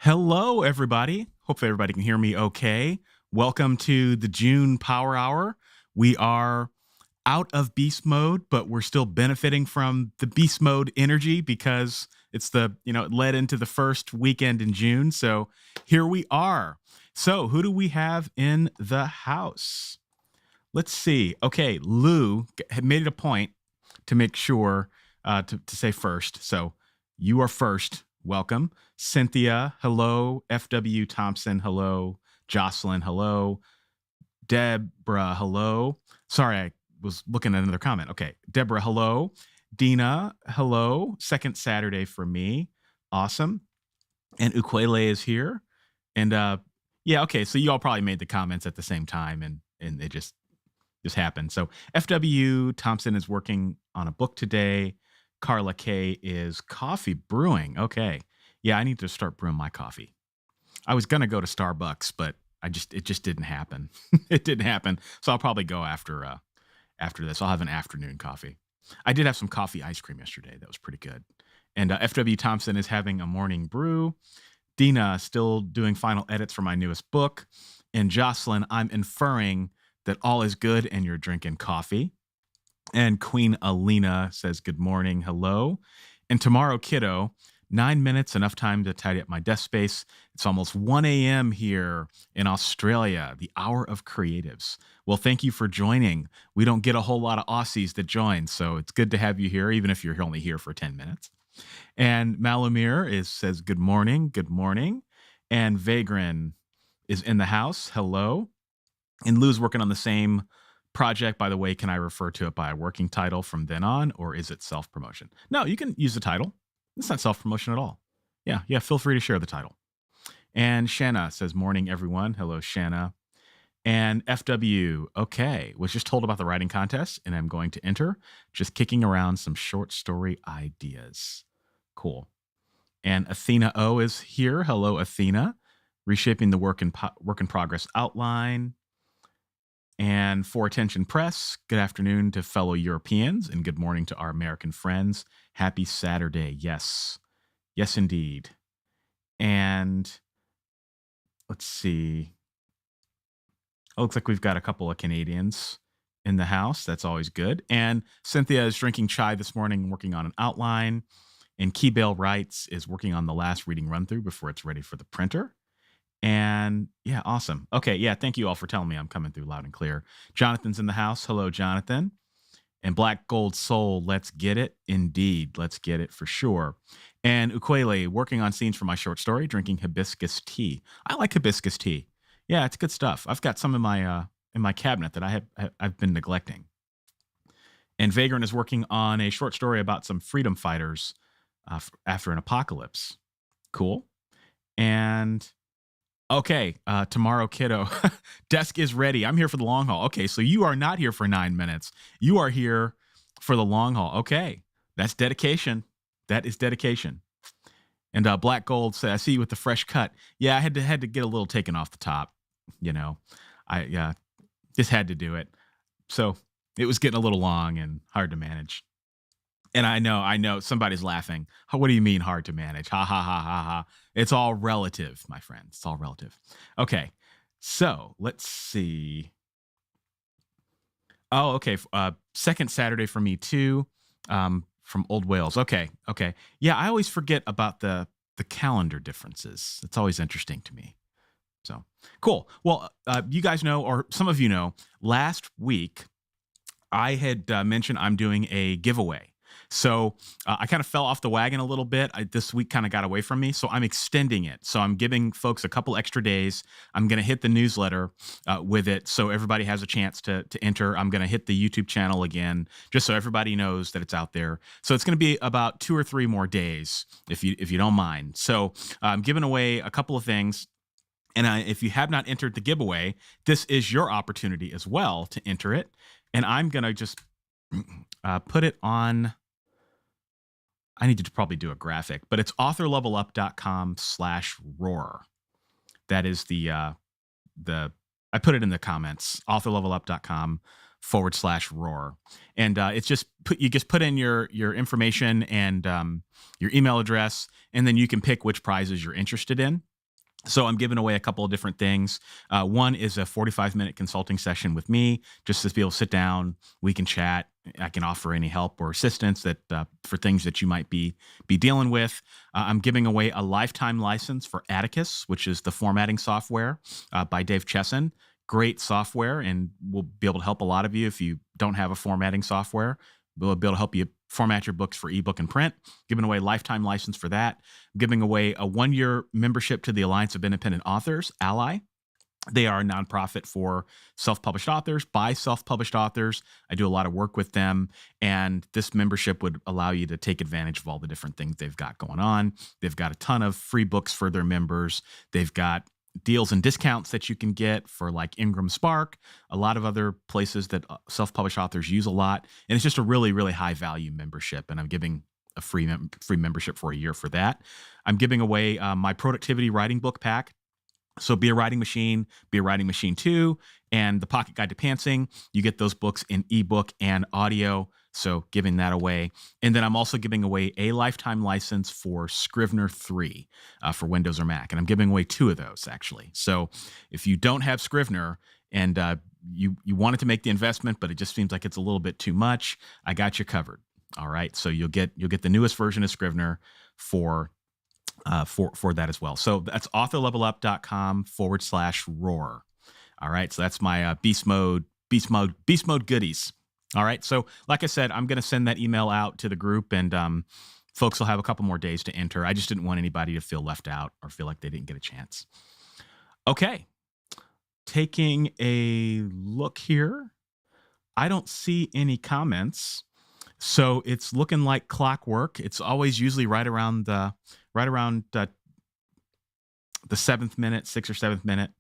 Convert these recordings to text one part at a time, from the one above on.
Hello, everybody. Hopefully, everybody can hear me okay. Welcome to the June Power Hour. We are out of beast mode, but we're still benefiting from the beast mode energy because it led into the first weekend in June. So here we are. So, who do we have in the house? Let's see. Okay, Lou had made it a point to make sure to say first. So you are first. Welcome. Cynthia, hello. FW Thompson, hello. Jocelyn, hello. Deborah, hello. Sorry, I was looking at another comment. Okay. Deborah, hello. Dina, hello. Second Saturday for me. Awesome. And Ukwele is here. And yeah, okay. So you all probably made the comments at the same time and it just happened. So FW Thompson is working on a book today. Carla K is coffee brewing. Okay. Yeah, I need to start brewing my coffee. I was going to go to Starbucks, but it just didn't happen. It didn't happen. So I'll probably go after this. I'll have an afternoon coffee. I did have some coffee ice cream yesterday. That was pretty good. And FW Thompson is having a morning brew. Dina still doing final edits for my newest book. And Jocelyn, I'm inferring that all is good and you're drinking coffee. And Queen Alina says, good morning, hello. And tomorrow, kiddo, 9 minutes, enough time to tidy up my desk space. It's almost 1 a.m. here in Australia, the hour of creatives. Well, thank you for joining. We don't get a whole lot of Aussies that join, so it's good to have you here, even if you're only here for 10 minutes. And Malamir says, good morning, good morning. And Vagrin is in the house, hello. And Lou's working on the same project. By the way, can I refer to it by a working title from then on, or is it self-promotion? No, you can use the title. It's not self-promotion at all. Yeah, feel free to share the title. And Shanna says, morning, everyone. Hello, Shanna. And FW, okay, was just told about the writing contest, and I'm going to enter. Just kicking around some short story ideas. Cool. And Athena O is here. Hello, Athena. Reshaping the work in progress outline. And for Attention Press, good afternoon to fellow Europeans and good morning to our American friends. Happy Saturday. Yes. Yes, indeed. And let's see. It looks like we've got a couple of Canadians in the house. That's always good. And Cynthia is drinking chai this morning, working on an outline. And Keybale Writes is working on the last reading run through before it's ready for the printer. And yeah, awesome. Okay, yeah, thank you all for telling me I'm coming through loud and clear. Jonathan's in the house. Hello, Jonathan. And Black Gold Soul, let's get it. Indeed, let's get it for sure. And Ukwele, working on scenes for my short story, drinking hibiscus tea. I like hibiscus tea. Yeah, it's good stuff. I've got some in my cabinet that I've been neglecting. And Vagrant is working on a short story about some freedom fighters after an apocalypse. Cool. And okay, tomorrow, kiddo. Desk is ready. I'm here for the long haul. Okay, so you are not here for 9 minutes. You are here for the long haul. Okay, that's dedication. That is dedication. And Black Gold said, I see you with the fresh cut. Yeah, I had to get a little taken off the top. You know, I just had to do it. So it was getting a little long and hard to manage. And I know somebody's laughing. What do you mean hard to manage? Ha, ha, ha, ha, ha. It's all relative, my friends. It's all relative. Okay. So let's see. Oh, okay. Second Saturday for me too. From Old Wales. Okay. Yeah. I always forget about the calendar differences. It's always interesting to me. So cool. Well, you guys know, or some of you know, last week I had mentioned I'm doing a giveaway. So I kind of fell off the wagon a little bit. This week kind of got away from me. So I'm extending it. So I'm giving folks a couple extra days. I'm going to hit the newsletter with it so everybody has a chance to enter. I'm going to hit the YouTube channel again, just so everybody knows that it's out there. So it's going to be about 2 or 3 more days, if you don't mind. So I'm giving away a couple of things. And if you have not entered the giveaway, this is your opportunity as well to enter it. And I'm going to just put it on. I need to probably do a graphic, but it's authorlevelup.com/roar. That is I put it in the comments, authorlevelup.com/roar. And it's just you put in your information and your email address, and then you can pick which prizes you're interested in. So I'm giving away a couple of different things. One is a 45-minute consulting session with me, just to be able to sit down. We can chat. I can offer any help or assistance that for things that you might be dealing with. I'm giving away a lifetime license for Atticus, which is the formatting software by Dave Chesson. Great software, and we'll be able to help a lot of you if you don't have a formatting software. We'll be able to help you format your books for ebook and print. Giving away a lifetime license for that. Giving away a 1-year membership to the Alliance of Independent Authors, Ally. They are a nonprofit for self-published authors, by self-published authors. I do a lot of work with them, and this membership would allow you to take advantage of all the different things they've got going on. They've got a ton of free books for their members. They've got deals and discounts that you can get for like Ingram Spark, a lot of other places that self-published authors use a lot. And it's just a really, really high value membership. And I'm giving a free membership for a year for that. I'm giving away my productivity writing book pack. So Be a Writing Machine, Be a Writing Machine 2, and The Pocket Guide to Pantsing. You get those books in ebook and audio. So giving that away. And then I'm also giving away a lifetime license for Scrivener 3 for Windows or Mac. And I'm giving away 2 of those, actually. So if you don't have Scrivener and you wanted to make the investment, but it just seems like it's a little bit too much, I got you covered. All right. So you'll get the newest version of Scrivener for that as well. So that's authorlevelup.com/roar. All right. So that's my beast mode goodies. All right. So like I said, I'm going to send that email out to the group, and folks will have a couple more days to enter. I just didn't want anybody to feel left out or feel like they didn't get a chance. Okay. Taking a look here. I don't see any comments. So it's looking like clockwork. It's always usually right around the 7th minute, 6th or 7th minute.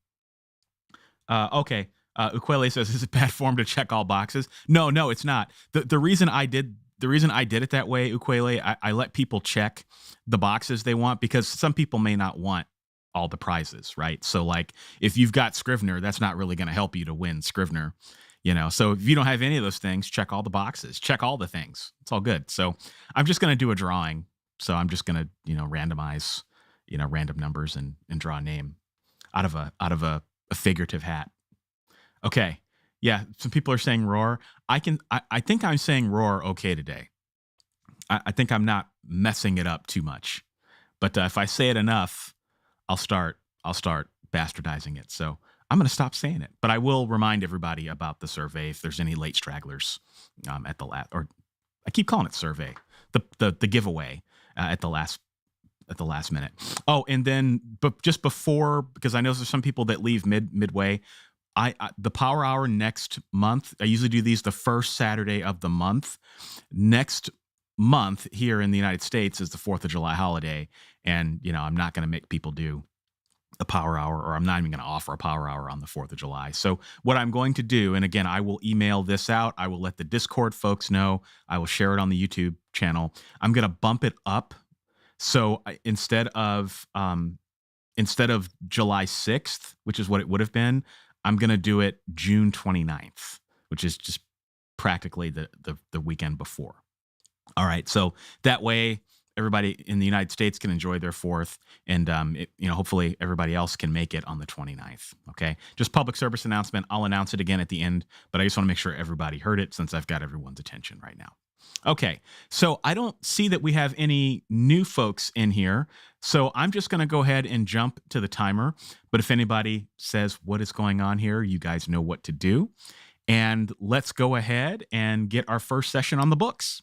Okay. Ukwele says, "Is it bad form to check all boxes?" No, it's not. The reason I did it that way, Ukwele, I let people check the boxes they want, because some people may not want all the prizes, right? So like if you've got Scrivener, that's not really going to help you to win Scrivener. So if you don't have any of those things, check all the boxes, check all the things. It's all good. So I'm just going to do a drawing. So I'm just going to, randomize, random numbers and draw a name out of a figurative hat. Okay. Yeah. Some people are saying roar. I think I'm saying roar okay today. I think I'm not messing it up too much, but if I say it enough, I'll start bastardizing it. So I'm going to stop saying it, but I will remind everybody about the survey if there's any late stragglers at the last, or I keep calling it survey, the giveaway at the last minute. Oh, and then, but just before, because I know there's some people that leave midway. The Power Hour next month, I usually do these the first Saturday of the month. Next month here in the United States is the 4th of July holiday, and I'm not going to make people do a Power Hour, or I'm not even going to offer a Power Hour on the 4th of July. So what I'm going to do, and again, I will email this out. I will let the Discord folks know. I will share it on the YouTube channel. I'm going to bump it up. So instead of July 6th, which is what it would have been, I'm going to do it June 29th, which is just practically the weekend before. All right. So that way everybody in the United States can enjoy their 4th, and hopefully everybody else can make it on the 29th. Okay. Just public service announcement. I'll announce it again at the end, but I just want to make sure everybody heard it since I've got everyone's attention right now. Okay. So I don't see that we have any new folks in here. So I'm just going to go ahead and jump to the timer. But if anybody says what is going on here, you guys know what to do. And let's go ahead and get our first session on the books.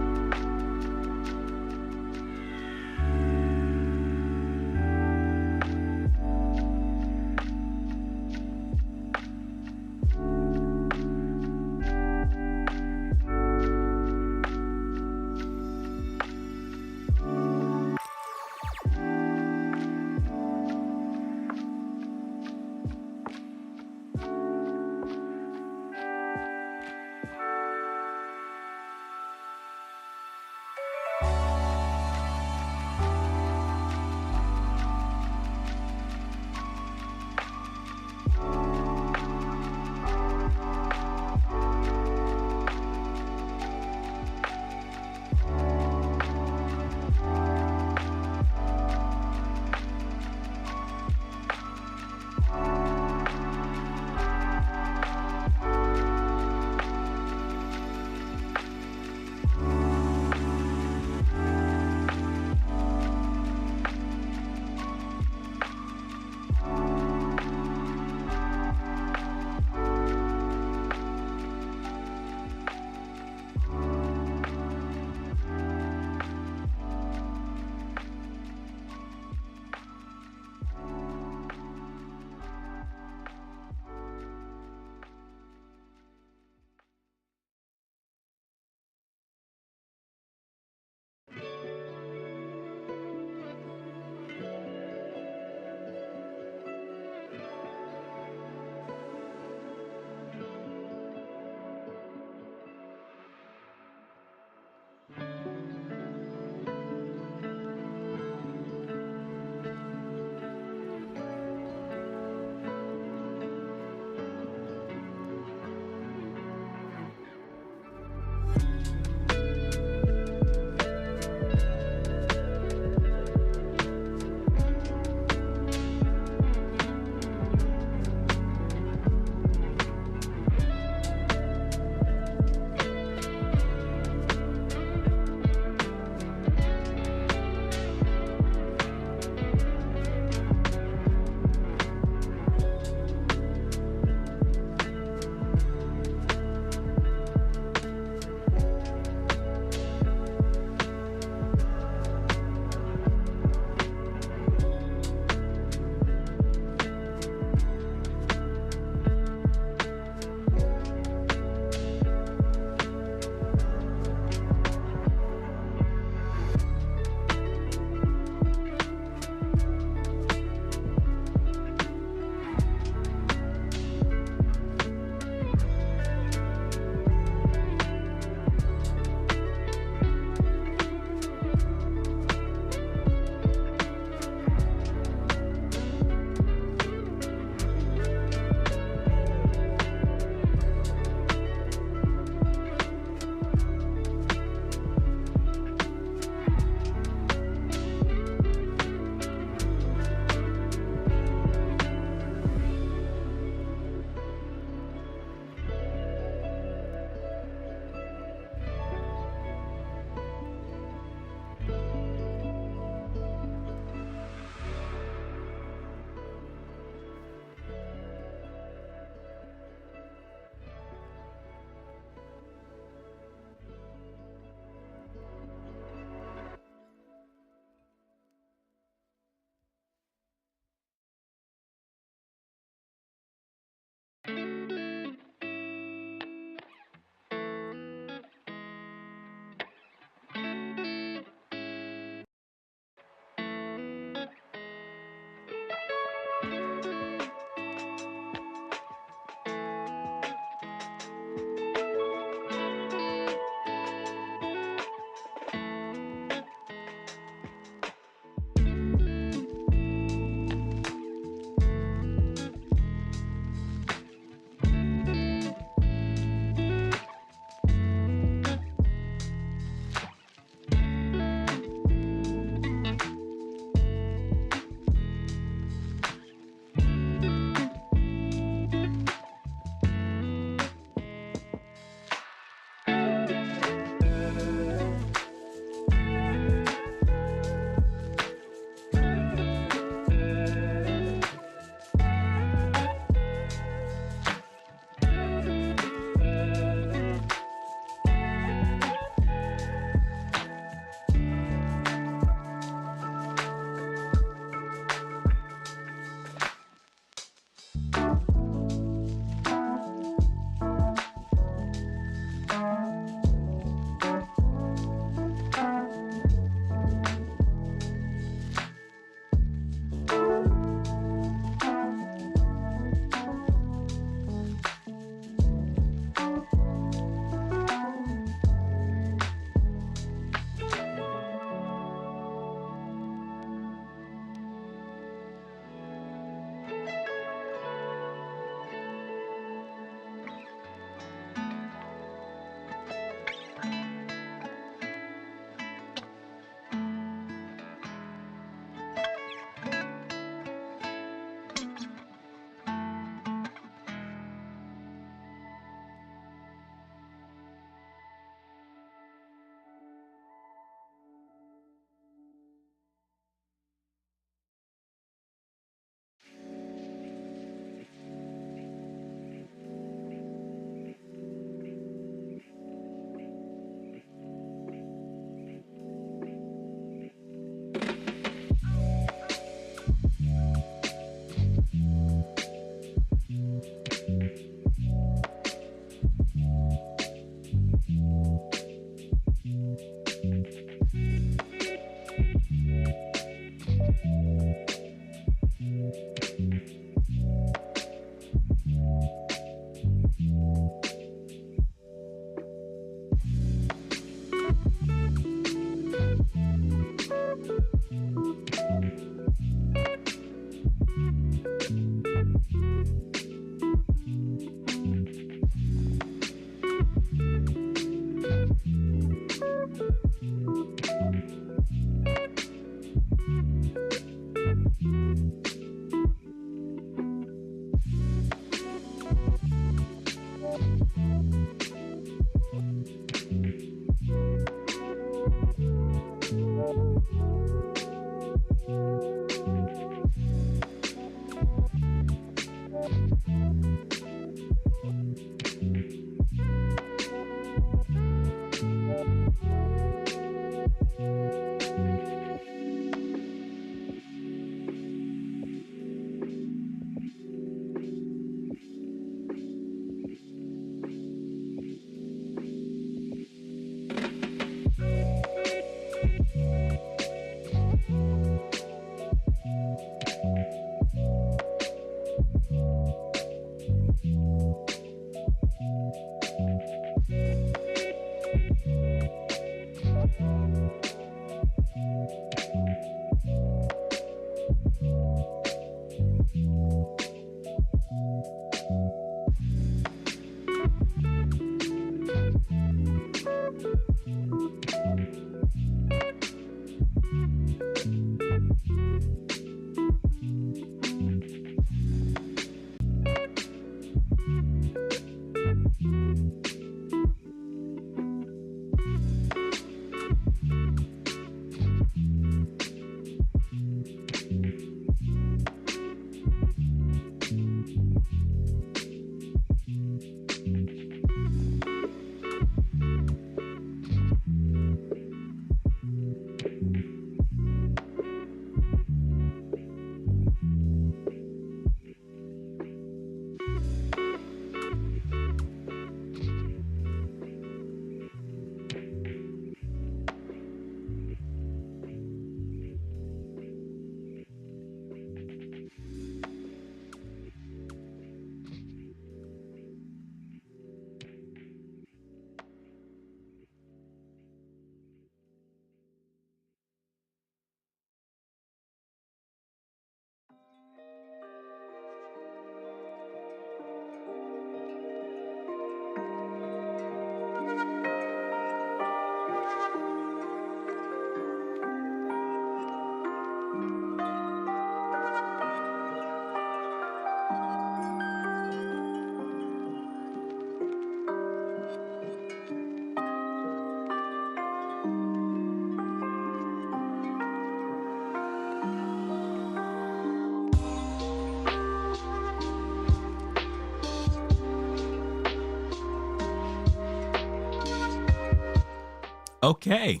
Okay.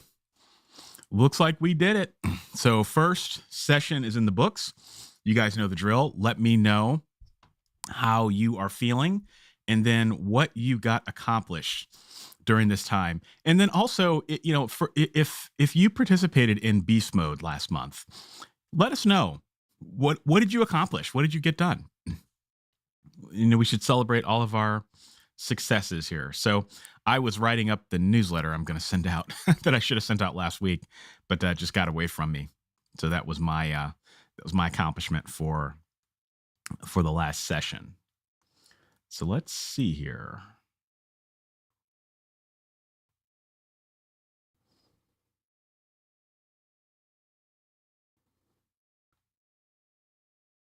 Looks like we did it. So first session is in the books. You guys know the drill. Let me know how you are feeling and then what you got accomplished during this time. And then also, if you participated in beast mode last month, let us know. What did you accomplish? What did you get done? We should celebrate all of our successes here. So I was writing up the newsletter I'm going to send out that I should have sent out last week, but just got away from me. So that was my accomplishment for the last session. So let's see here.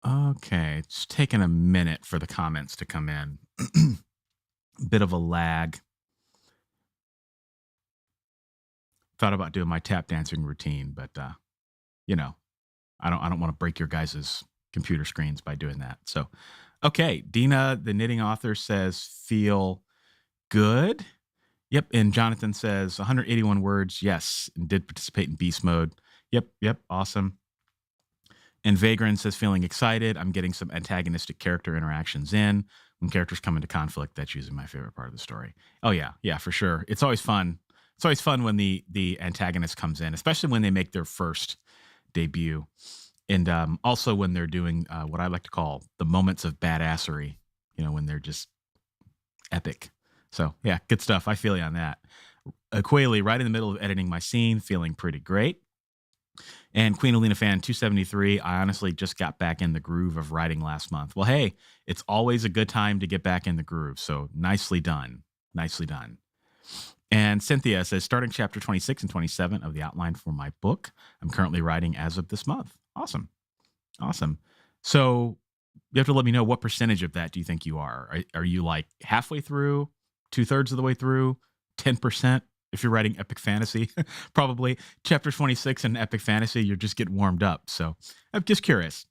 Okay, it's taking a minute for the comments to come in. Bit of a lag. Thought about doing my tap dancing routine, but I don't want to break your guys' computer screens by doing that. So, okay, Dina, the knitting author, says feel good. Yep, and Jonathan says 181 words. Yes, and did participate in beast mode. Yep, awesome. And Vagrant says feeling excited. I'm getting some antagonistic character interactions in. When characters come into conflict, that's usually my favorite part of the story. Oh yeah, for sure. It's always fun. It's always fun when the antagonist comes in, especially when they make their first debut. And also when they're doing what I like to call the moments of badassery, when they're just epic. So yeah, good stuff. I feel you on that. Quayle, right in the middle of editing my scene, feeling pretty great. And Queen Alina Fan 273, I honestly just got back in the groove of writing last month. Well, hey, it's always a good time to get back in the groove. So nicely done. Nicely done. And Cynthia says, starting chapter 26 and 27 of the outline for my book. I'm currently writing as of this month. Awesome. So you have to let me know what percentage of that do you think you are? Are you like halfway through, 2/3 of the way through, 10%? If you're writing epic fantasy, probably chapter 26 in epic fantasy, you're just getting warmed up. So I'm just curious.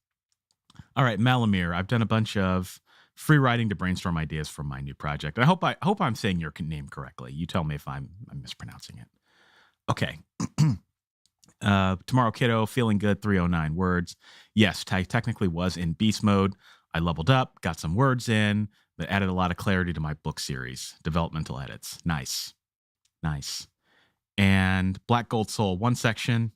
All right, Malamir, I've done a bunch of free writing to brainstorm ideas for my new project. I hope I'm saying your name correctly. You tell me if I'm mispronouncing it. Okay. Tomorrow Kiddo, feeling good, 309 words. Yes, I technically was in beast mode. I leveled up, got some words in, but added a lot of clarity to my book series. Developmental edits. Nice. And Black Gold Soul, one section.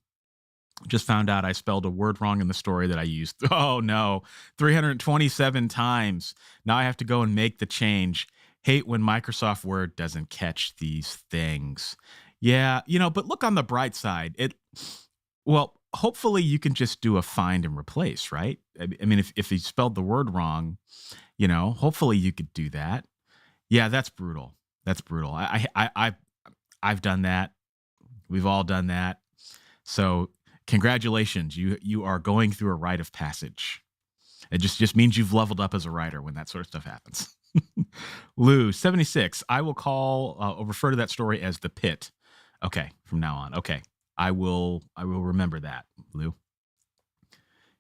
Just found out I spelled a word wrong in the story that I used. Oh no, 327 times. Now I have to go and make the change. Hate when Microsoft Word doesn't catch these things. Yeah, but look on the bright side. Hopefully you can just do a find and replace, right? I mean, if you spelled the word wrong, hopefully you could do that. Yeah, that's brutal. I've done that. We've all done that. So congratulations. You are going through a rite of passage. It just means you've leveled up as a writer when that sort of stuff happens. Lou, 76. I will I'll refer to that story as the pit. Okay, from now on. Okay. I will remember that, Lou.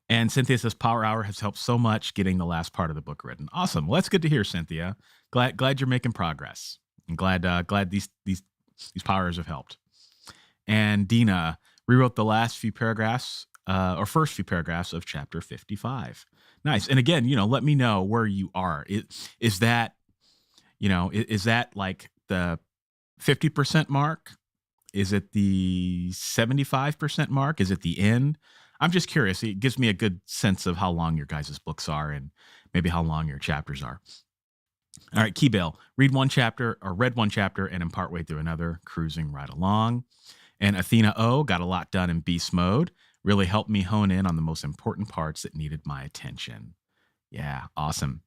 And Cynthia says Power Hour has helped so much getting the last part of the book written. Awesome. Well, that's good to hear, Cynthia. Glad you're making progress. I'm glad these powers have helped. And Dina rewrote the last few paragraphs, or first few paragraphs of chapter 55. Nice. And again, let me know where you are. Is that like the 50% mark? Is it the 75% mark? Is it the end? I'm just curious. It gives me a good sense of how long your guys' books are and maybe how long your chapters are. All right, Keybell, read one chapter and am partway through another, cruising right along. And Athena O got a lot done in beast mode. Really helped me hone in on the most important parts that needed my attention. Yeah, awesome.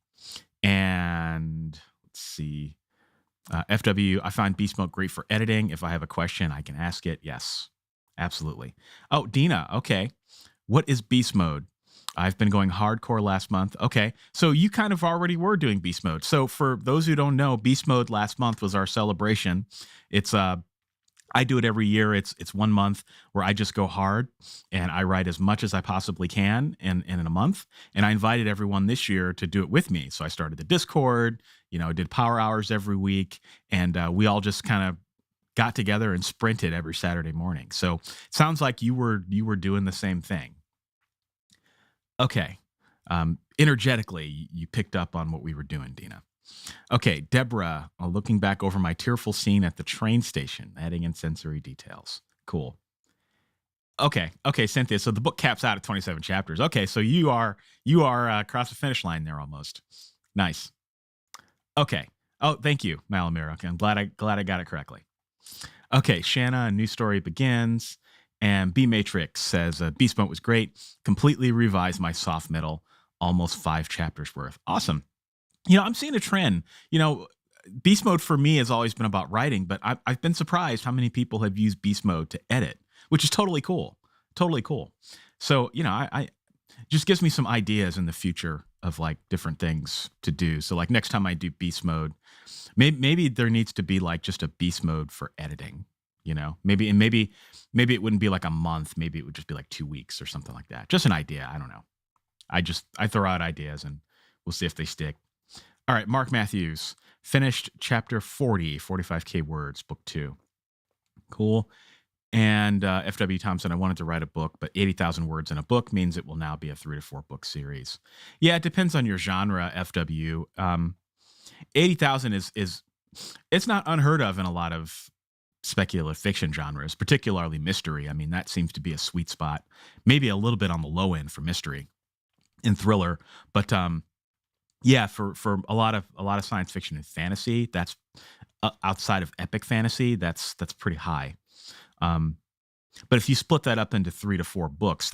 And let's see. FW, I find beast mode great for editing. If I have a question, I can ask it. Yes, absolutely. Oh, Dina, okay. What is beast mode? I've been going hardcore last month. Okay, so you kind of already were doing beast mode. So for those who don't know, beast mode last month was our celebration. It's I do it every year. It's 1 month where I just go hard and I write as much as I possibly can in a month. And I invited everyone this year to do it with me. So I started the Discord, I did power hours every week, and we all just kind of got together and sprinted every Saturday morning. So it sounds like you were doing the same thing. Okay. Energetically, you picked up on what we were doing, Dina. Okay, Deborah, looking back over my tearful scene at the train station, adding in sensory details. Cool. Okay, Cynthia. So the book caps out at 27 chapters. Okay, so you are across the finish line there almost. Nice. Okay. Oh, thank you, Malamir. Okay, I'm glad I got it correctly. Okay, Shanna, a new story begins. And B Matrix says, Beast Mode was great. Completely revised my soft metal, almost 5 chapters worth. Awesome. I'm seeing a trend. Beast Mode for me has always been about writing, but I've been surprised how many people have used Beast Mode to edit, which is totally cool. Totally cool. So, I just gives me some ideas in the future of like different things to do. So like next time I do Beast Mode, maybe there needs to be like just a Beast Mode for editing, maybe it wouldn't be like a month. Maybe it would just be like 2 weeks or something like that. Just an idea. I don't know. I throw out ideas and we'll see if they stick. All right. Mark Matthews finished chapter 40, 45K words, book 2. Cool. And F.W. Thompson, I wanted to write a book, but 80,000 words in a book means it will now be a 3 to 4 book series. Yeah, it depends on your genre, F.W. 80,000 is it's not unheard of in a lot of speculative fiction genres, particularly mystery. I mean, that seems to be a sweet spot, maybe a little bit on the low end for mystery and thriller. But yeah, for a lot of science fiction and fantasy, that's outside of epic fantasy, that's pretty high. But if you split that up into 3 to 4 books,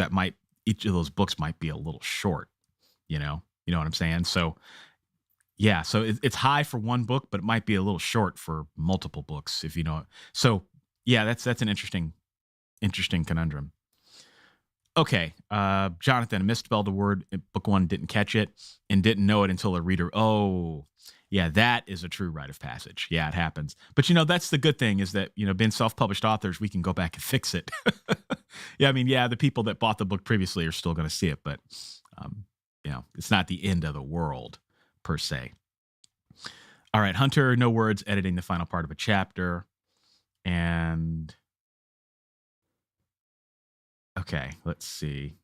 each of those books might be a little short, you know what I'm saying? So yeah, so it's high for one book, but it might be a little short for multiple books, if you know. So yeah, that's an interesting conundrum. Okay, Jonathan, misspelled a word in book 1, didn't catch it, and didn't know it until a reader. Oh, yeah, that is a true rite of passage. Yeah, it happens. But that's the good thing is that being self-published authors, we can go back and fix it. Yeah, I mean, yeah, the people that bought the book previously are still going to see it, but it's not the end of the world per se. All right, Hunter, no words, editing the final part of a chapter, and okay, let's see.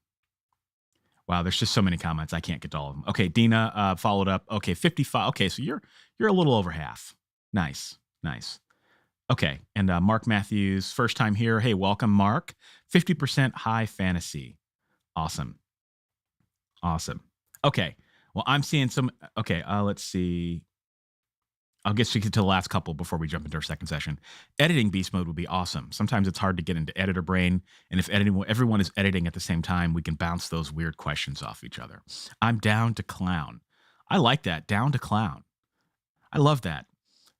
Wow, there's just so many comments. I can't get to all of them. Okay, Dina followed up. Okay, 55. Okay, so you're a little over half. Nice. Okay, and Mark Matthews, first time here. Hey, welcome, Mark. 50% high fantasy. Awesome. Okay, well, I'm seeing some. Okay, let's see. I'll get to the last couple before we jump into our second session. Editing Beast Mode would be awesome. Sometimes it's hard to get into editor brain, and if everyone is editing at the same time, we can bounce those weird questions off each other. I'm down to clown. I like that. Down to clown. I love that.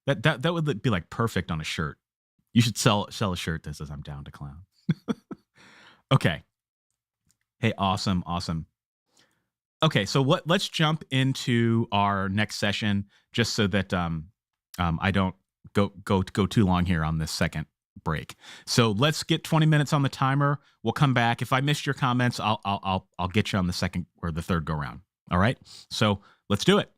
That would be like perfect on a shirt. You should sell a shirt that says I'm down to clown. Okay. Hey, awesome. Okay, so let's jump into our next session just so that I don't go too long here on this second break. So let's get 20 minutes on the timer. We'll come back. If I missed your comments, I'll get you on the second or the third go round. All right. So let's do it.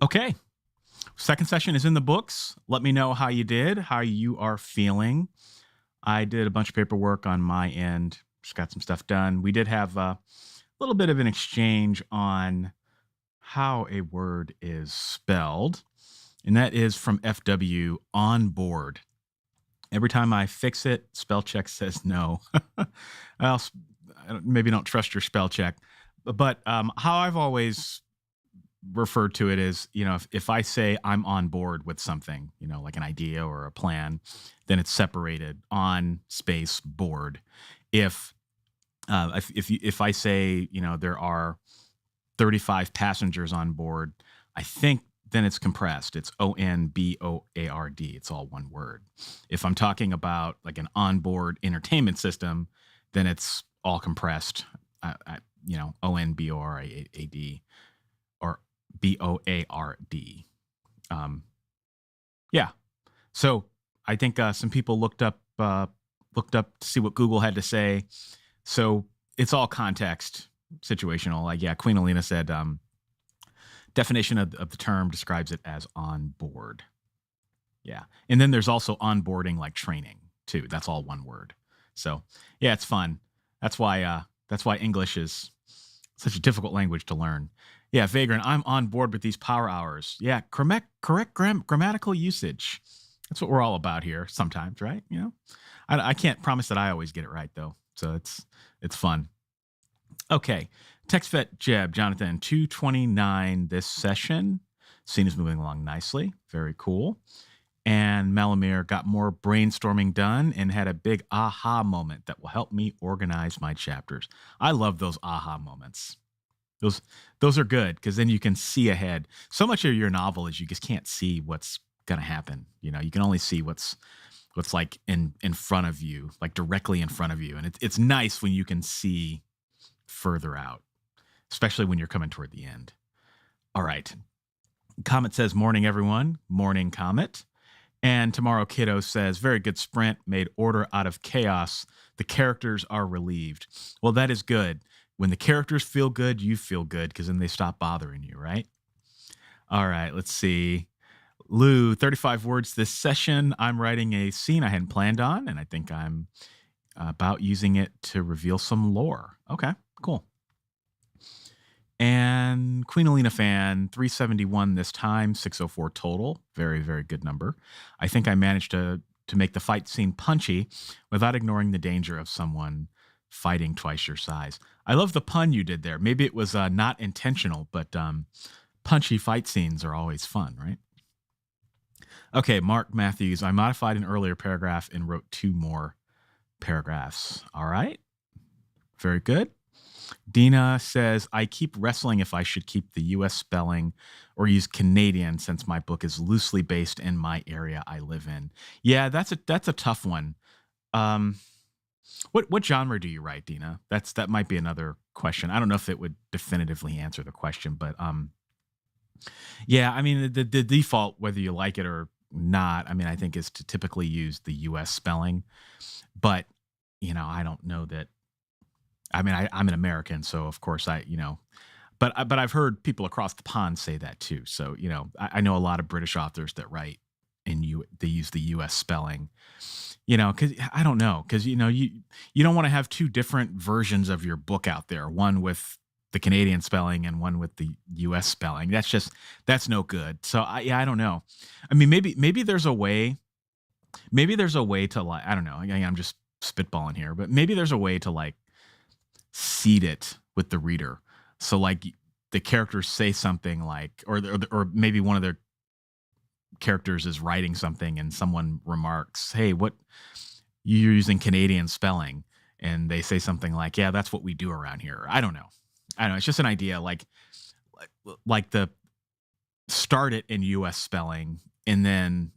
Okay. Second session is in the books. Let me know how you did, how you are feeling. I did a bunch of paperwork on my end, just got some stuff done. We did have a little bit of an exchange on how a word is spelled, and that is from FW on board. Every time I fix it, spell check says no. Well, maybe don't trust your spell check, but how I've always refer to it as, if I say I'm on board with something, like an idea or a plan, then it's separated on space board. If I say, there are 35 passengers on board, I think then it's compressed. It's ONBOARD. It's all one word. If I'm talking about like an onboard entertainment system, then it's all compressed. ONBORAD or BOARD. Yeah. So I think some people looked up to see what Google had to say. So it's all context situational. Like, yeah, Queen Alina said, definition of the term describes it as on board. Yeah. And then there's also onboarding, like training too. That's all one word. So yeah, it's fun. That's why English is such a difficult language to learn. Yeah, Vagrant, I'm on board with these power hours. Yeah, correct grammatical usage. That's what we're all about here sometimes, right? I can't promise that I always get it right though. So it's fun. Okay. TextVet Jeb, Jonathan, 229 this session. Scene is moving along nicely. Very cool. And Malamir got more brainstorming done and had a big aha moment that will help me organize my chapters. I love those aha moments. Those are good because then you can see ahead. So much of your novel is you just can't see what's going to happen. You can only see what's like in front of you, like directly in front of you. And it's nice when you can see further out, especially when you're coming toward the end. All right. Comet says, morning, everyone. Morning, Comet. And Tomorrow Kiddo says, very good sprint, made order out of chaos. The characters are relieved. Well, that is good. When the characters feel good, you feel good because then they stop bothering you, right? All right, let's see. Lou, 35 words this session. I'm writing a scene I hadn't planned on, and I think I'm about using it to reveal some lore. Okay, cool. And Queen Alina fan, 371 this time, 604 total. Very, very good number. I think I managed to make the fight scene punchy without ignoring the danger of someone fighting twice your size. I love the pun you did there. Maybe it was not intentional, but punchy fight scenes are always fun, right? Okay, Mark Matthews, I modified an earlier paragraph and wrote 2 more paragraphs. All right. Very good. Dina says, I keep wrestling if I should keep the U.S. spelling or use Canadian since my book is loosely based in my area I live in. Yeah, that's a tough one. What genre do you write, Dina? That might be another question. I don't know if it would definitively answer the question, but yeah, I mean the default, whether you like it or not, I mean I think is to typically use the U.S. spelling, but I don't know that. I mean, I'm an American, so of course but I've heard people across the pond say that too. So, I know a lot of British authors that write and they use the U.S. spelling, cause I don't know. Cause you don't want to have 2 different versions of your book out there. One with the Canadian spelling and one with the U.S. spelling. That's no good. So I don't know. I mean, maybe there's a way to like, I don't know. I'm just spitballing here, but maybe there's a way to like, seed it with the reader. So like the characters say something like, or maybe one of their characters is writing something and someone remarks, hey, what you're using Canadian spelling. And they say something like, yeah, that's what we do around here. I don't know. It's just an idea. Like the start it in US spelling and then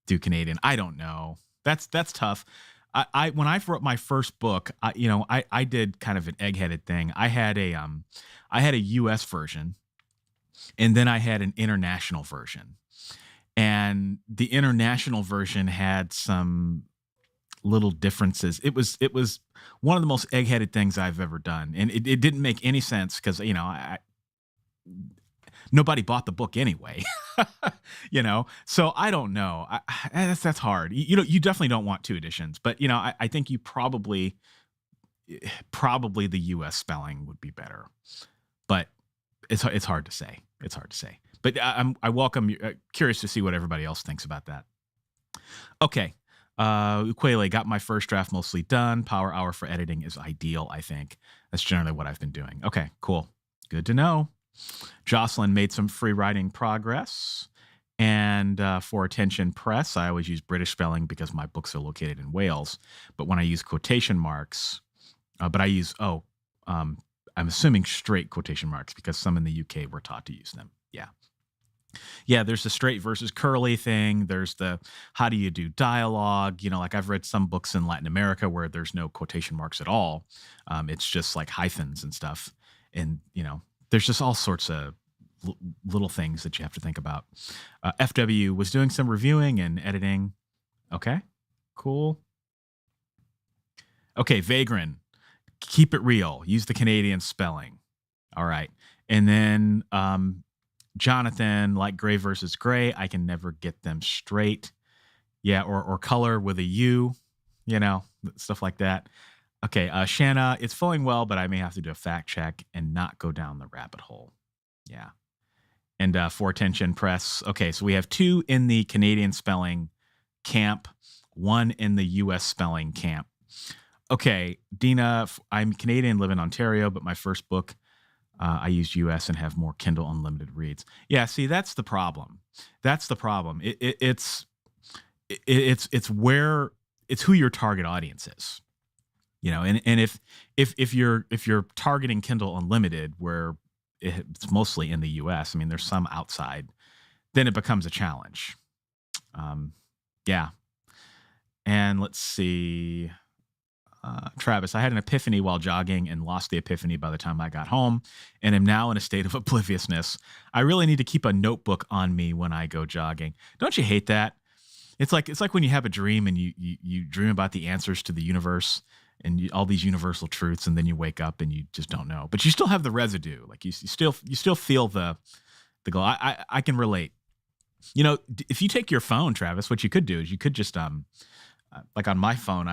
do Canadian. I don't know. That's tough. When I wrote my first book, I did kind of an egg-headed thing. I had a U.S. version, and then I had an international version. And the international version had some little differences. It was one of the most egg-headed things I've ever done, and it didn't make any sense because nobody bought the book anyway. So I don't know. That's hard. You definitely don't want 2 editions, but I think you probably the U.S. spelling would be better, but it's hard to say. It's hard to say, but I welcome you. Curious to see what everybody else thinks about that. Okay. Ukwele, got my first draft mostly done. Power hour for editing is ideal. I think that's generally what I've been doing. Okay, cool. Good to know. Jocelyn made some free writing progress. And for attention press, I always use British spelling because my books are located in Wales. But when I use quotation marks, but I use, I'm assuming straight quotation marks because some in the UK were taught to use them. Yeah. Yeah, there's the straight versus curly thing. There's the how do you do dialogue? Like I've read some books in Latin America where there's no quotation marks at all. It's just like hyphens and stuff. And, there's just all sorts of little things that you have to think about. FW was doing some reviewing and editing. Okay, cool. Okay, Vagrant, keep it real. Use the Canadian spelling. All right. And then Jonathan, like gray versus gray. I can never get them straight. Yeah, or color with a U, stuff like that. Okay, Shanna, it's flowing well, but I may have to do a fact check and not go down the rabbit hole. Yeah. And for attention press, okay, so we have 2 in the Canadian spelling camp, 1 in the U.S. spelling camp. Okay, Dina, I'm Canadian, live in Ontario, but my first book, I used U.S. and have more Kindle Unlimited reads. Yeah, see, that's the problem. It's who your target audience is. And if you're targeting Kindle Unlimited, where it's mostly in the U.S., I mean, there's some outside, then it becomes a challenge. Yeah. And let's see. Travis, I had an epiphany while jogging and lost the epiphany by the time I got home and am now in a state of obliviousness. I really need to keep a notebook on me when I go jogging. Don't you hate that? It's like when you have a dream and you dream about the answers to the universe and all these universal truths, and then you wake up and you just don't know, but you still have the residue. Like you still feel the glow. I can relate. If you take your phone, Travis, what you could do is you could just like on my phone, I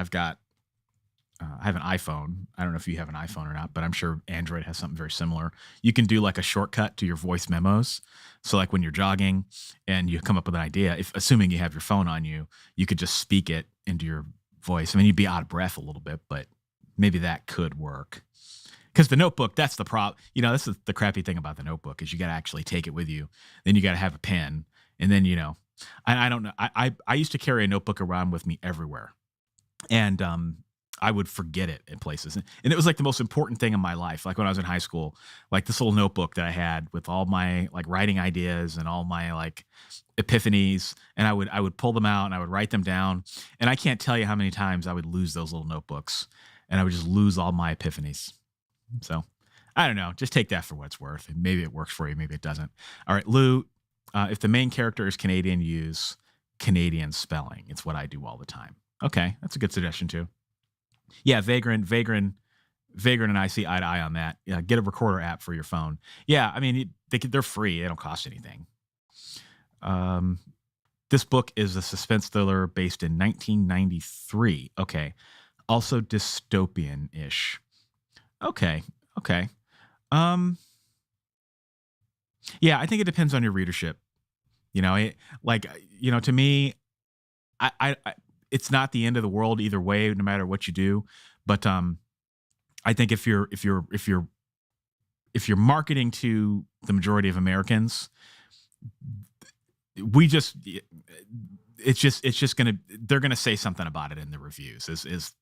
have an iPhone. I don't know if you have an iPhone or not, but I'm sure Android has something very similar. You can do like a shortcut to your voice memos. So like when you're jogging and you come up with an idea, assuming you have your phone on you, you could just speak it into your voice. I mean, you'd be out of breath a little bit, but maybe that could work. Because the notebook, that's the problem. This is the crappy thing about the notebook is you got to actually take it with you. Then you got to have a pen. And then, I don't know. I used to carry a notebook around with me everywhere. And, I would forget it in places. And it was like the most important thing in my life. Like when I was in high school, like this little notebook that I had with all my like writing ideas and all my like epiphanies. And I would pull them out and I would write them down. And I can't tell you how many times I would lose those little notebooks and I would just lose all my epiphanies. So I don't know. Just take that for what it's worth. Maybe it works for you. Maybe it doesn't. All right, Lou, if the main character is Canadian, use Canadian spelling. It's what I do all the time. Okay. That's a good suggestion too. Yeah, Vagrant and I see eye to eye on that. Yeah, get a recorder app for your phone. Yeah, I mean, they're free. They don't cost anything. This book is a suspense thriller based in 1993. Okay. Also dystopian-ish. Okay. Yeah, I think it depends on your readership. To me, I it's not the end of the world either way, no matter what you do. But I think if you're marketing to the majority of Americans, they're gonna say something about it in the reviews. Is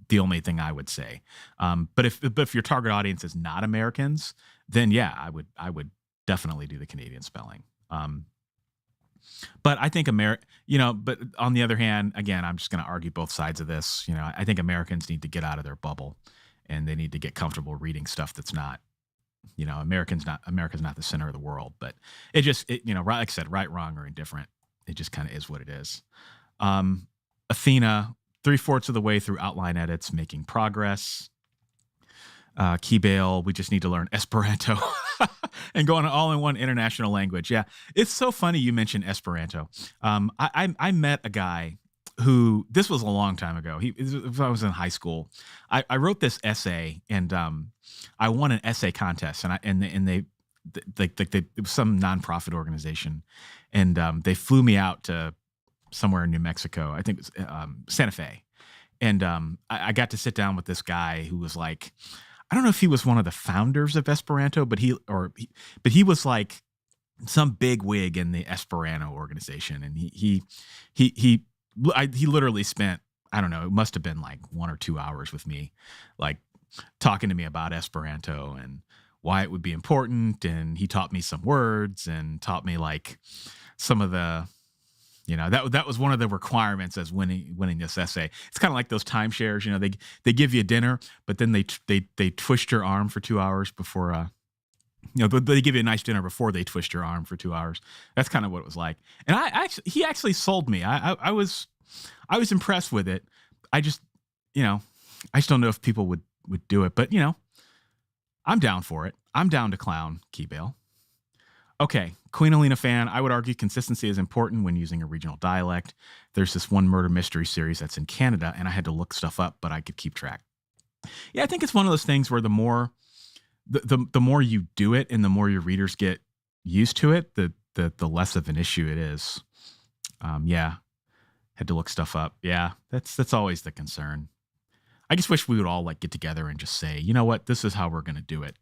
the only thing I would say. But if your target audience is not Americans, then yeah, I would definitely do the Canadian spelling. But I think but on the other hand, again, I'm just going to argue both sides of this. I think Americans need to get out of their bubble and they need to get comfortable reading stuff that's not, America's not the center of the world, but like I said, right, wrong, or indifferent. It just kind of is what it is. Athena, 3/4 of the way through outline edits, making progress. Keybale, we just need to learn Esperanto and go on an all-in-one international language. Yeah, it's so funny you mentioned Esperanto. I met a guy who, this was a long time ago. I was in high school. I wrote this essay and I won an essay contest and they it was some nonprofit organization and they flew me out to somewhere in New Mexico. I think it was Santa Fe. And I got to sit down with this guy who was like, I don't know if he was one of the founders of Esperanto, but he was like some big wig in the Esperanto organization, and he literally spent, I don't know, it must have been like 1 or 2 hours with me, like talking to me about Esperanto and why it would be important, and he taught me some words and taught me like some of the, that was one of the requirements as winning this essay. It's kind of like those timeshares, they give you dinner, but then they twist your arm for 2 hours before they give you a nice dinner before they twist your arm for 2 hours. That's kind of what it was like. And he actually sold me. I was impressed with it. I just don't know if people would do it, but I'm down for it. I'm down to clown Keybale. Okay, Queen Elena fan. I would argue consistency is important when using a regional dialect. There's this one murder mystery series that's in Canada, and I had to look stuff up, but I could keep track. Yeah, I think it's one of those things where the more you do it and the more your readers get used to it, the less of an issue it is. Yeah, had to look stuff up. Yeah, that's always the concern. I just wish we would all like get together and just say, you know what, this is how we're going to do it.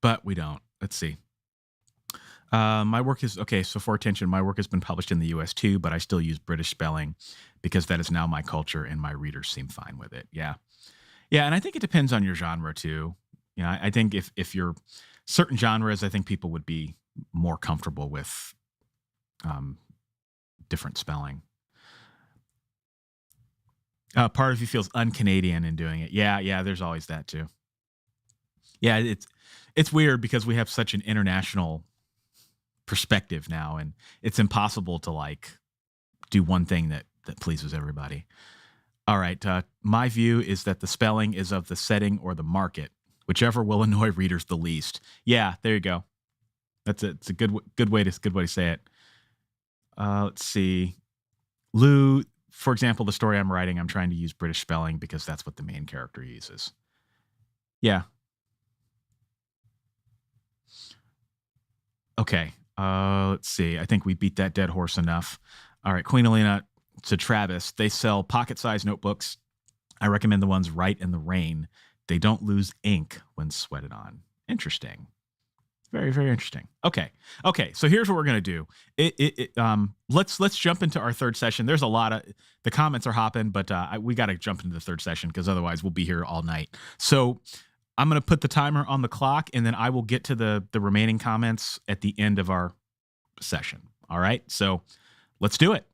But we don't. Let's see. My work is okay. So for attention, my work has been published in the US too, but I still use British spelling because that is now my culture and my readers seem fine with it. Yeah. Yeah. And I think it depends on your genre too. I think if you're certain genres, I think people would be more comfortable with different spelling. Part of you feels un-Canadian in doing it. Yeah. There's always that too. Yeah. It's weird because we have such an international perspective now, and it's impossible to like do one thing that pleases everybody. All right. My view is that the spelling is of the setting or the market, whichever will annoy readers the least. Yeah, there you go. That's it. It's a good way to say it. Let's see. Lou, for example, the story I'm writing, I'm trying to use British spelling because that's what the main character uses. Yeah. Okay. Let's see. I think we beat that dead horse enough. All right. Queen Elena to Travis. They sell pocket-sized notebooks. I recommend the ones Write in the Rain. They don't lose ink when sweated on. Interesting. Very, very interesting. Okay. So here's what we're gonna do. Let's jump into our third session. There's a lot of the comments are hopping, but we got to jump into the third session because otherwise we'll be here all night. So I'm going to put the timer on the clock, and then I will get to the remaining comments at the end of our session. All right. So let's do it.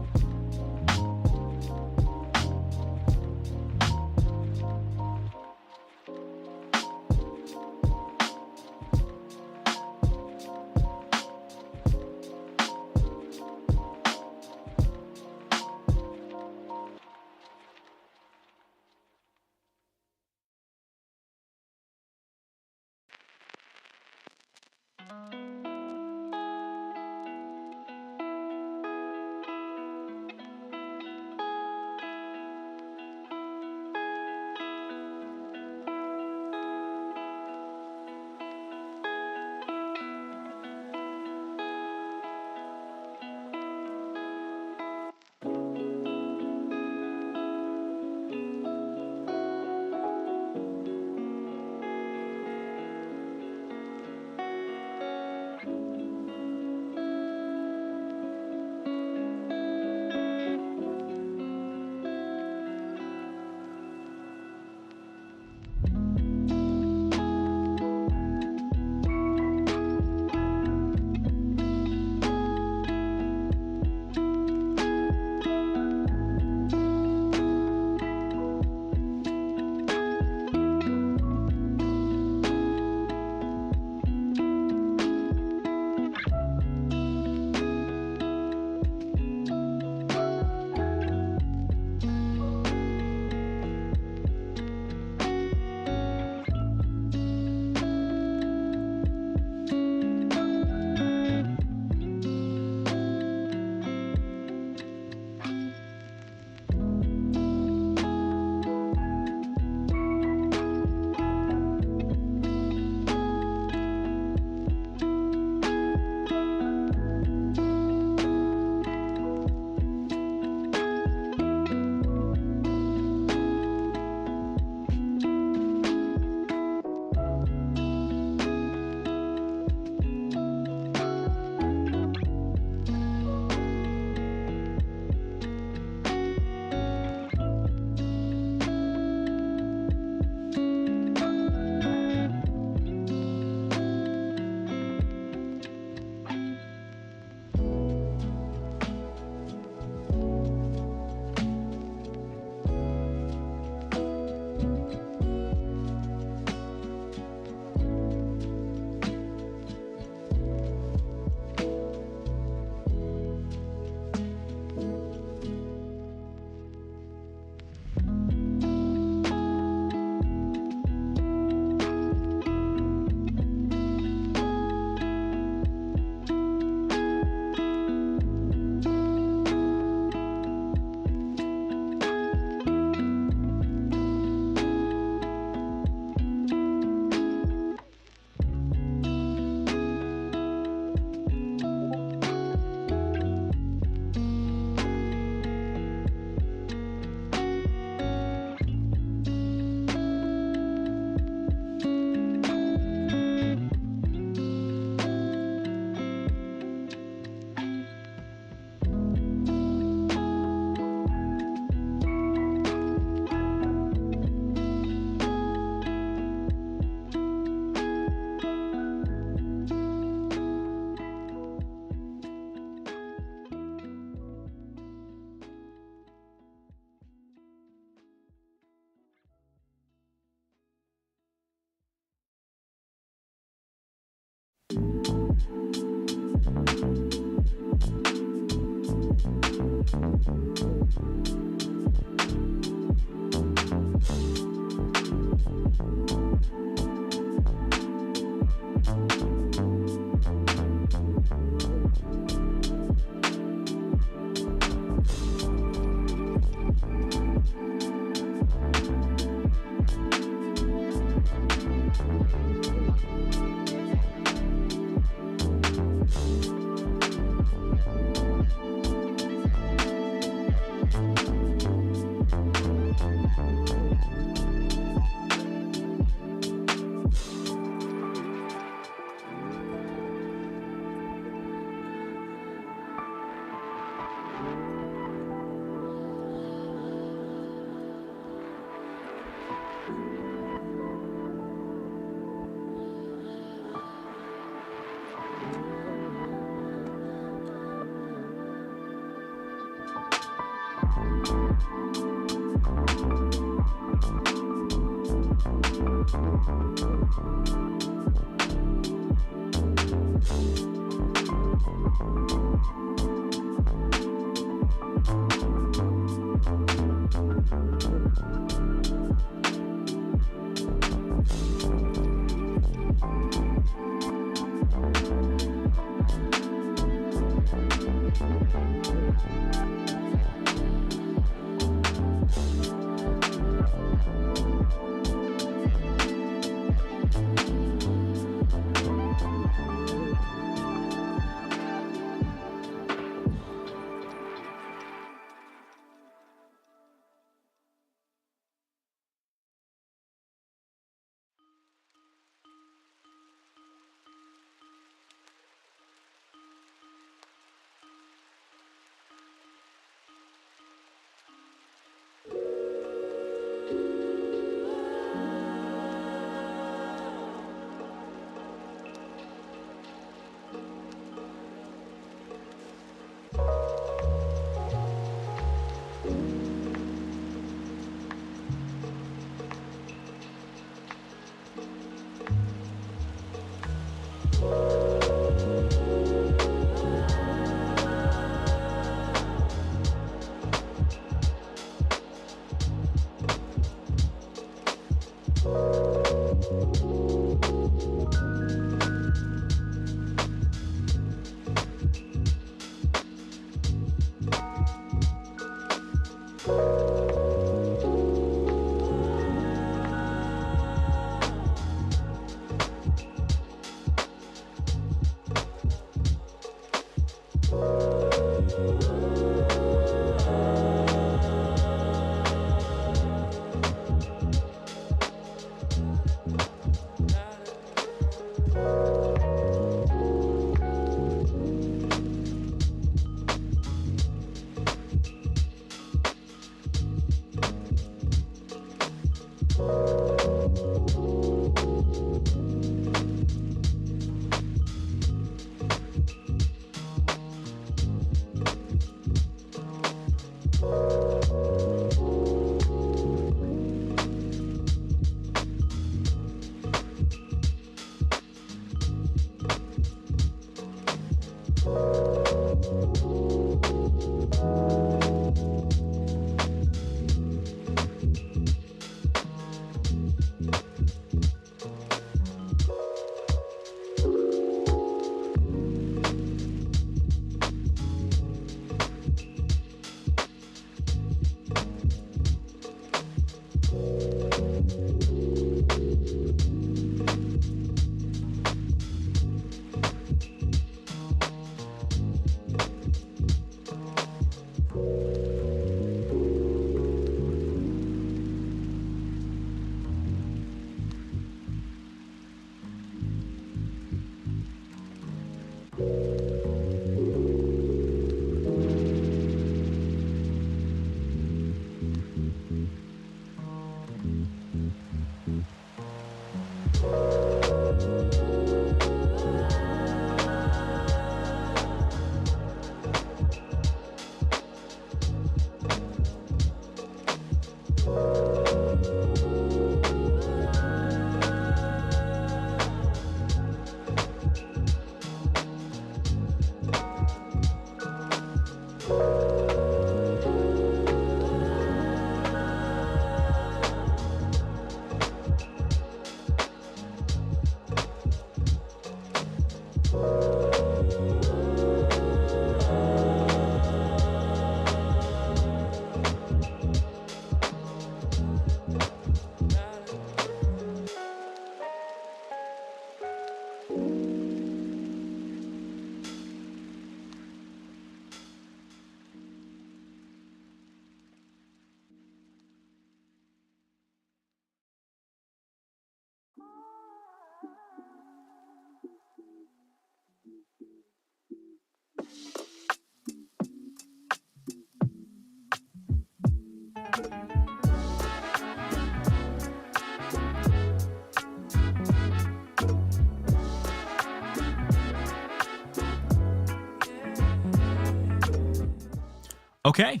Okay.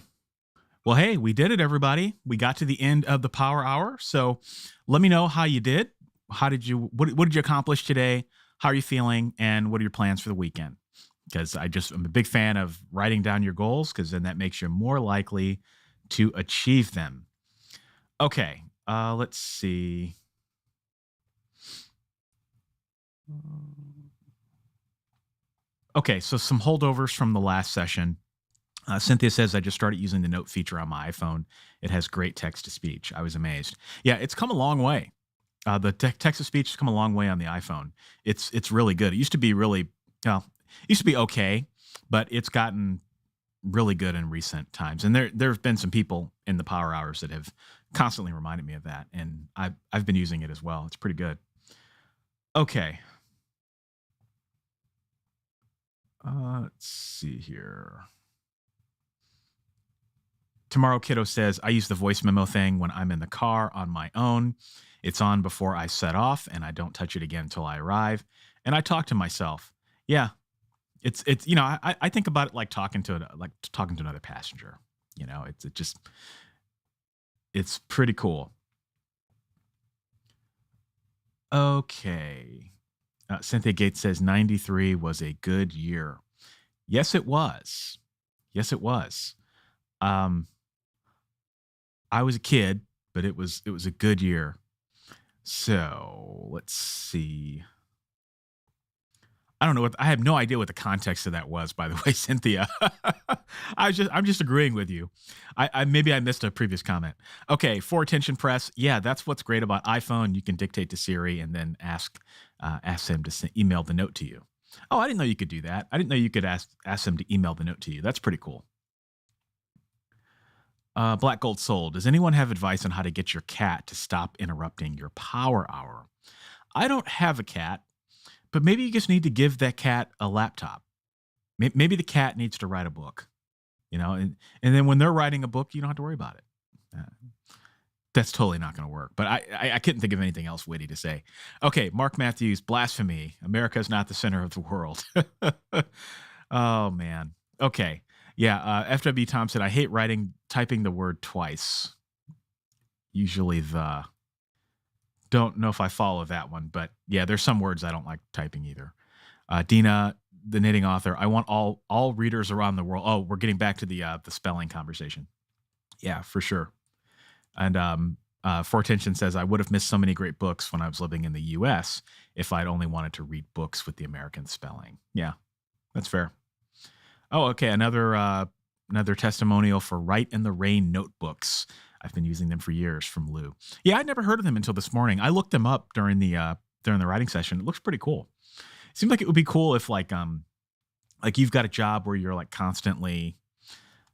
Well, hey, we did it, everybody. We got to the end of the power hour. So let me know how you did. What did you accomplish today? How are you feeling? And what are your plans for the weekend? Because I'm a big fan of writing down your goals, because then that makes you more likely to achieve them. Okay. Let's see. Okay, so some holdovers from the last session. Cynthia says, I just started using the note feature on my iPhone. It has great text to speech. I was amazed. Yeah, it's come a long way. The text to speech has come a long way on the iPhone. It's really good. It used to be really, well, it used to be okay, but it's gotten really good in recent times. And there've been some people in the power hours that have constantly reminded me of that, and I've been using it as well. It's pretty good. Okay. Let's see here. Tomorrow Kiddo says, I use the voice memo thing when I'm in the car on my own. It's on before I set off, and I don't touch it again until I arrive. And I talk to myself. Yeah, it's I think about it like talking to another passenger. It's pretty cool. Okay. Cynthia Gates says 93 was a good year. Yes, it was. Yes, it was. Um, I was a kid, but it was a good year. So let's see. I don't know I have no idea what the context of that was, by the way, Cynthia. I'm just agreeing with you. I maybe I missed a previous comment. Okay, for attention press. Yeah, that's what's great about iPhone. You can dictate to Siri and then ask him to email the note to you. Oh, I didn't know you could do that. I didn't know you could ask him to email the note to you. That's pretty cool. Black Gold Soul. Does anyone have advice on how to get your cat to stop interrupting your power hour? I don't have a cat. But maybe you just need to give that cat a laptop. Maybe the cat needs to write a book, and then when they're writing a book, you don't have to worry about it. Uh, that's totally not going to work. But I couldn't think of anything else witty to say. Okay, Mark Matthews, blasphemy. America is not the center of the world. Oh, man. Okay. Yeah, FW Thompson, I hate typing the word twice. Usually don't know if I follow that one, but yeah, there's some words I don't like typing either. Dina, the knitting author, I want all readers around the world. Oh, we're getting back to the spelling conversation. Yeah, for sure. And Fortension says, I would have missed so many great books when I was living in the U.S. if I'd only wanted to read books with the American spelling. Yeah, that's fair. Oh, okay. Another testimonial for Write in the Rain notebooks. I've been using them for years from Lou. Yeah, I'd never heard of them until this morning. I looked them up during the writing session. It looks pretty cool. It seemed like it would be cool if like you've got a job where you're like constantly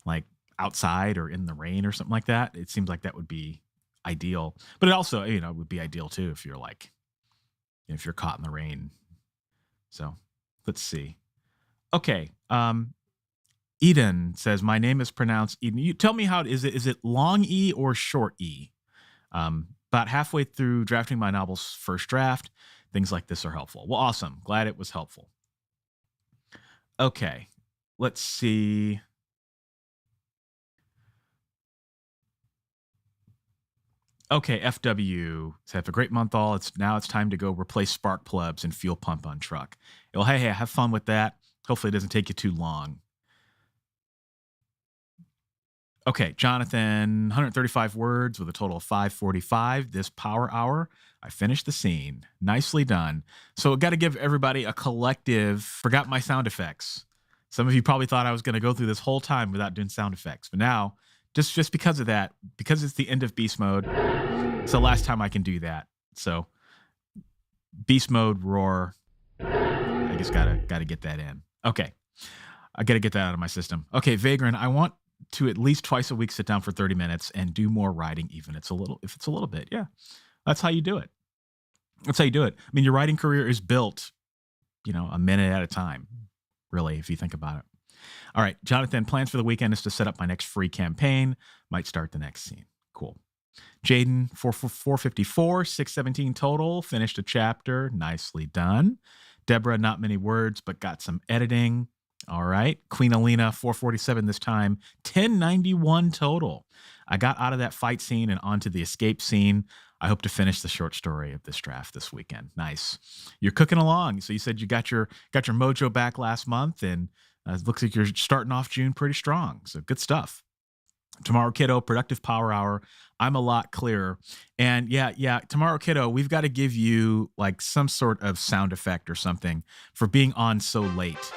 like outside or in the rain or something like that. It seems like that would be ideal. But it also, it would be ideal too if you're caught in the rain. So let's see. Okay. Eden says, my name is pronounced Eden. You tell me is it long E or short E? About halfway through drafting my novel's first draft, things like this are helpful. Well, awesome. Glad it was helpful. Okay. Let's see. Okay, FW said, have a great month all. It's time to go replace spark plugs and fuel pump on truck. Well, hey, have fun with that. Hopefully it doesn't take you too long. Okay, Jonathan, 135 words with a total of 545 this power hour. I finished the scene. Nicely done. So got to give everybody a collective, forgot my sound effects. Some of you probably thought I was going to go through this whole time without doing sound effects. But now, just because of that, because it's the end of beast mode, it's the last time I can do that. So beast mode roar. I just gotta get that in. Okay. I got to get that out of my system. Okay, Vagrant, I want to at least twice a week sit down for 30 minutes and do more writing, even if it's a little bit. Yeah, that's how you do it. That's how you do it. I mean, your writing career is built, a minute at a time, really, if you think about it. All right, Jonathan, plans for the weekend is to set up my next free campaign. Might start the next scene. Cool. Jaden, 454, 617 total. Finished a chapter. Nicely done. Deborah, not many words, but got some editing. All right. Queen Alina, 447 this time, 1091 total. I got out of that fight scene and onto the escape scene. I hope to finish the short story of this draft this weekend. Nice. You're cooking along. So you said you got your mojo back last month, and it looks like you're starting off June pretty strong. So good stuff. Tomorrow, Kiddo, productive power hour. I'm a lot clearer. And yeah, tomorrow, Kiddo, we've got to give you like some sort of sound effect or something for being on so late.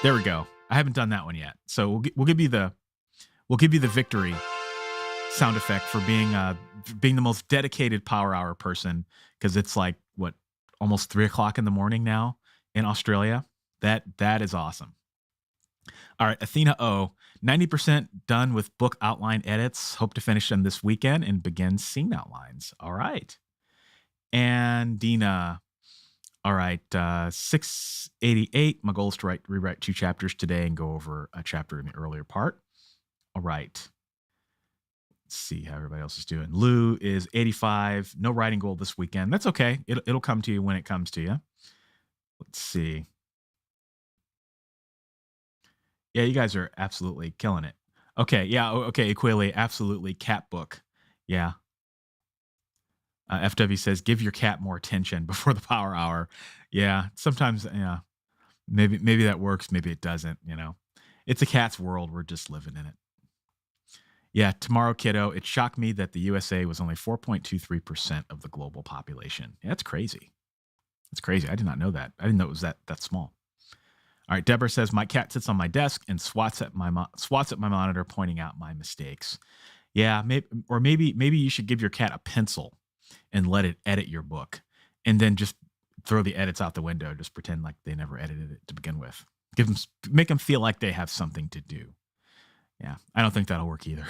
There we go. I haven't done that one yet. So we'll give you the victory sound effect for being the most dedicated Power Hour person, because it's like what, almost 3:00 in the morning now in Australia. That is awesome. All right, Athena O, 90% done with book outline edits. Hope to finish them this weekend and begin scene outlines. All right. And Dina, all right, 688. My goal is to rewrite 2 chapters today and go over a chapter in the earlier part. All right. Let's see how everybody else is doing. Lou is 85. No writing goal this weekend. That's okay. It'll come to you when it comes to you. Let's see. Yeah, you guys are absolutely killing it. Okay, yeah, okay, Equili, absolutely. Cat book. Yeah. FW says, give your cat more attention before the Power Hour. Yeah, sometimes, yeah, maybe that works. Maybe it doesn't, It's a cat's world. We're just living in it. Yeah, tomorrow, kiddo, it shocked me that the USA was only 4.23% of the global population. Yeah, that's crazy. That's crazy. I did not know that. I didn't know it was that small. All right, Deborah says, my cat sits on my desk and swats at my monitor, pointing out my mistakes. Yeah, maybe you should give your cat a pencil and let it edit your book, and then just throw the edits out the window. Just pretend like they never edited it to begin with. Make them feel like they have something to do. Yeah, I don't think that'll work either.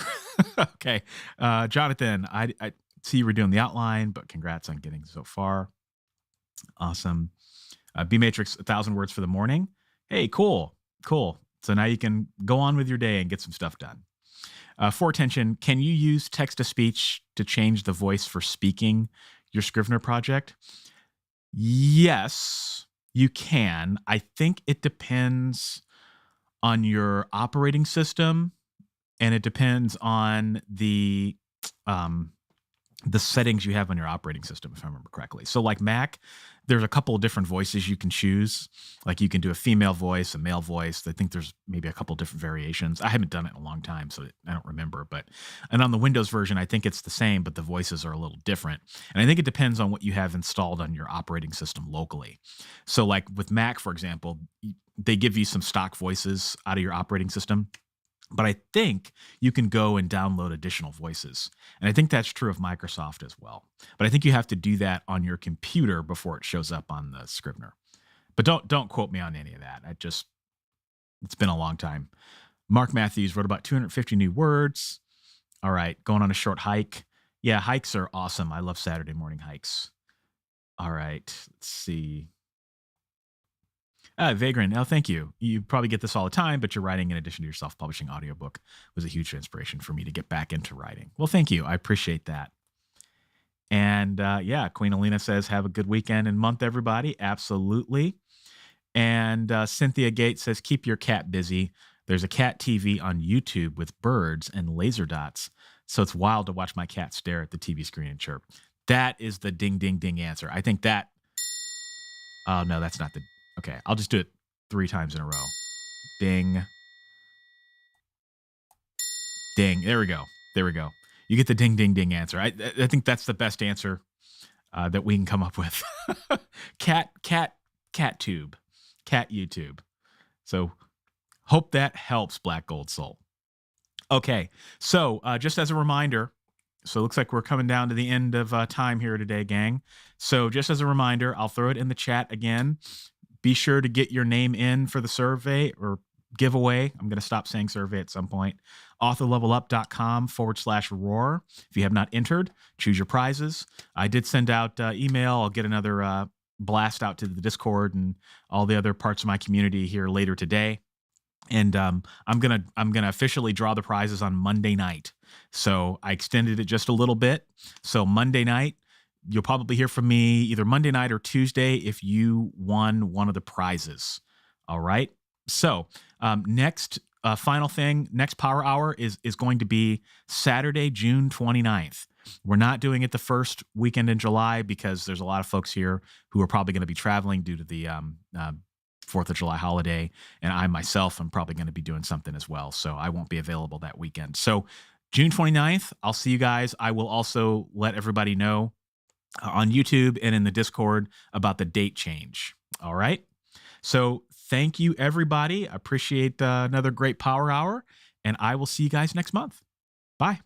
Okay, Jonathan, I see you were doing the outline, but congrats on getting so far. Awesome. B Matrix, 1,000 words for the morning. Hey, cool. So now you can go on with your day and get some stuff done. For attention, can you use text-to-speech to change the voice for speaking your Scrivener project? Yes, you can. I think it depends on your operating system, and it depends on the settings you have on your operating system, if I remember correctly. So like Mac, there's a couple of different voices you can choose. Like you can do a female voice, a male voice. I think there's maybe a couple different variations. I haven't done it in a long time, so I don't remember. And on the Windows version, I think it's the same, but the voices are a little different. And I think it depends on what you have installed on your operating system locally. So like with Mac, for example, they give you some stock voices out of your operating system. But I think you can go and download additional voices. And I think that's true of Microsoft as well. But I think you have to do that on your computer before it shows up on the Scrivener. But don't quote me on any of that. It's been a long time. Mark Matthews wrote about 250 new words. All right, going on a short hike. Yeah, hikes are awesome. I love Saturday morning hikes. All right, let's see. Vagrant, thank you. You probably get this all the time, but your writing in addition to your self-publishing audiobook was a huge inspiration for me to get back into writing. Well, thank you. I appreciate that. And Queen Alina says, have a good weekend and month, everybody. Absolutely. And Cynthia Gates says, keep your cat busy. There's a cat TV on YouTube with birds and laser dots. So it's wild to watch my cat stare at the TV screen and chirp. That is the ding, ding, ding answer. I think that, oh, no, that's not the, okay, I'll just do it 3 times in a row. Ding. Ding. There we go. You get the ding, ding, ding answer. I think that's the best answer that we can come up with. Cat tube. Cat YouTube. So hope that helps, Black Gold Soul. Okay, so just as a reminder, so it looks like we're coming down to the end of time here today, gang. So just as a reminder, I'll throw it in the chat again. Be sure to get your name in for the survey or giveaway. I'm going to stop saying survey at some point. authorlevelup.com/roar. If you have not entered, choose your prizes. I did send out email. I'll get another blast out to the Discord and all the other parts of my community here later today. And I'm gonna officially draw the prizes on Monday night. So I extended it just a little bit. So Monday night, you'll probably hear from me either Monday night or Tuesday if you won one of the prizes. All right. So next final thing, next Power Hour is going to be Saturday, June 29th. We're not doing it the first weekend in July because there's a lot of folks here who are probably going to be traveling due to the 4th of July holiday. And I myself am probably going to be doing something as well. So I won't be available that weekend. So June 29th, I'll see you guys. I will also let everybody know on YouTube and in the Discord about the date change. All right. So thank you, everybody. I appreciate another great power hour, and I will see you guys next month. Bye.